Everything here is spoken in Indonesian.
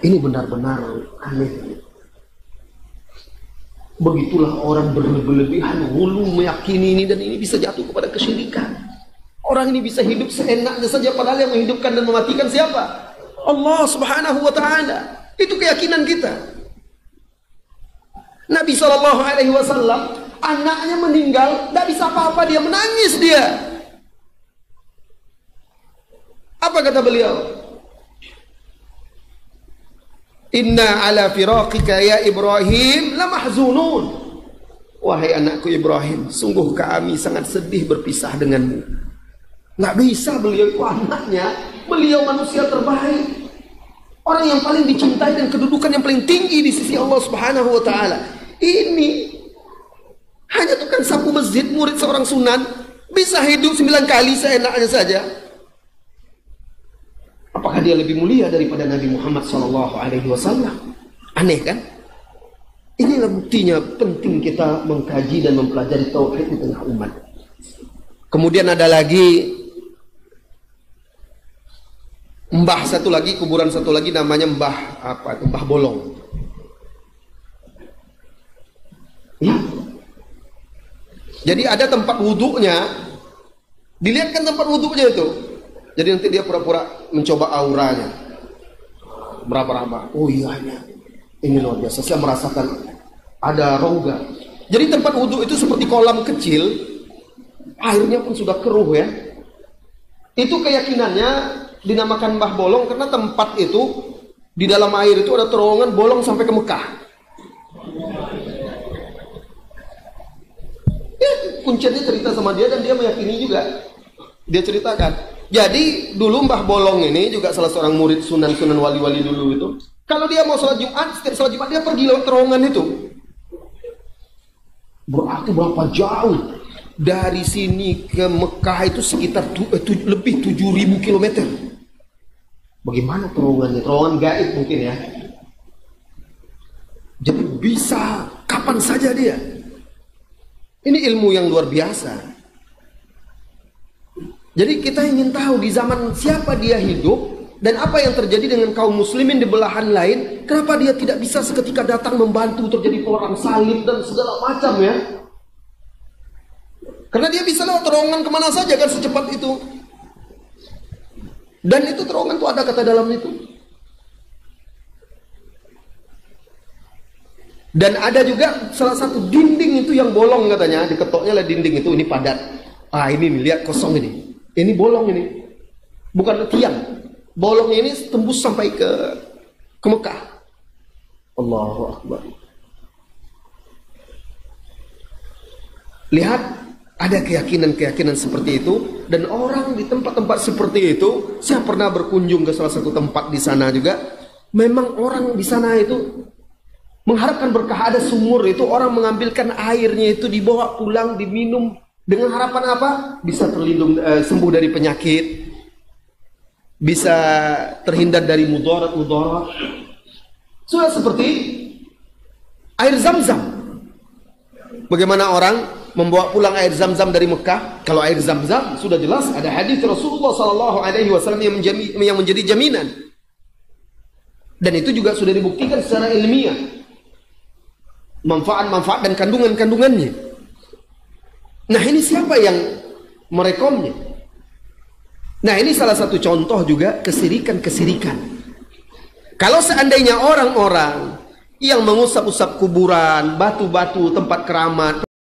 Ini benar-benar aneh. Begitulah orang berlebihan, hulu meyakini ini, dan ini bisa jatuh kepada kesyirikan. Orang ini bisa hidup seenaknya saja, padahal yang menghidupkan dan mematikan siapa? Allah Subhanahu wa ta'ala. Itu keyakinan kita. Nabi SAW, anaknya meninggal, tidak bisa apa-apa, dia menangis dia. Apa kata beliau? Inna ala firaqika ya Ibrahim lamahzunun. Wahai anakku Ibrahim, sungguh kami sangat sedih berpisah denganmu. Nggak bisa, beliau itu anaknya, beliau manusia terbaik, orang yang paling dicintai dan kedudukan yang paling tinggi di sisi Allah Subhanahu wa ta'ala. Ini hanya tukang sapu masjid, murid seorang sunan, bisa hidup 9 kali seenaknya saja. Apakah dia lebih mulia daripada Nabi Muhammad SAW? Aneh kan? Inilah buktinya penting kita mengkaji dan mempelajari tauhid di tengah umat. Kemudian ada lagi mbah satu lagi, kuburan satu lagi, namanya mbah apa? Mbah Bolong. Ya. Jadi ada tempat wudhunya. Dilihatkan tempat wudhunya itu. Jadi nanti dia pura-pura mencoba auranya, meraba-raba. Oh iya, ini luar biasa. Saya merasakan ada rongga. Jadi tempat wudhu itu seperti kolam kecil, airnya pun sudah keruh ya. Itu keyakinannya dinamakan Mbah Bolong karena tempat itu di dalam air itu ada terowongan bolong sampai ke Mekah. Ya, kuncinya cerita sama dia dan dia meyakini juga. Dia ceritakan. Jadi dulu Mbah Bolong ini juga salah seorang murid sunan-sunan wali-wali dulu itu. Kalau dia mau sholat Jumat, setiap sholat Jumat dia pergi lewat terowongan itu. Berarti berapa jauh? Dari sini ke Mekah itu sekitar lebih 7.000 km. Bagaimana terowongannya? Terowongan gaib mungkin ya. Jadi bisa kapan saja dia. Ini ilmu yang luar biasa. Jadi kita ingin tahu di zaman siapa dia hidup dan apa yang terjadi dengan kaum muslimin di belahan lain. Kenapa dia tidak bisa seketika datang membantu terjadi perang salib dan segala macam ya. Karena dia bisa lewat terowongan kemana saja kan secepat itu. Dan itu terowongan itu ada kata dalam itu. Dan ada juga salah satu dinding itu yang bolong katanya. Diketoknya lah dinding itu, ini padat. Ah ini nih, lihat kosong ini. Ini bolong ini, bukan tiang. Bolong ini tembus sampai ke Mekah. Allahu Akbar. Lihat, ada keyakinan-keyakinan seperti itu. Dan orang di tempat-tempat seperti itu, saya pernah berkunjung ke salah satu tempat di sana juga. Memang orang di sana itu mengharapkan berkah. Ada sumur itu, orang mengambilkan airnya itu, dibawa pulang, diminum. Dengan harapan apa? Bisa terlindung, sembuh dari penyakit, bisa terhindar dari mudarat. Sudah seperti air Zam-Zam. Bagaimana orang membawa pulang air Zam-Zam dari Mekah? Kalau air Zam-Zam sudah jelas ada hadis Rasulullah SAW yang menjadi jaminan. Dan itu juga sudah dibuktikan secara ilmiah. Manfaat-manfaat dan kandungan-kandungannya. Nah ini siapa yang merekomnya? Nah ini salah satu contoh juga kesirikan-kesirikan. Kalau seandainya orang-orang yang mengusap-usap kuburan, batu-batu, tempat keramat,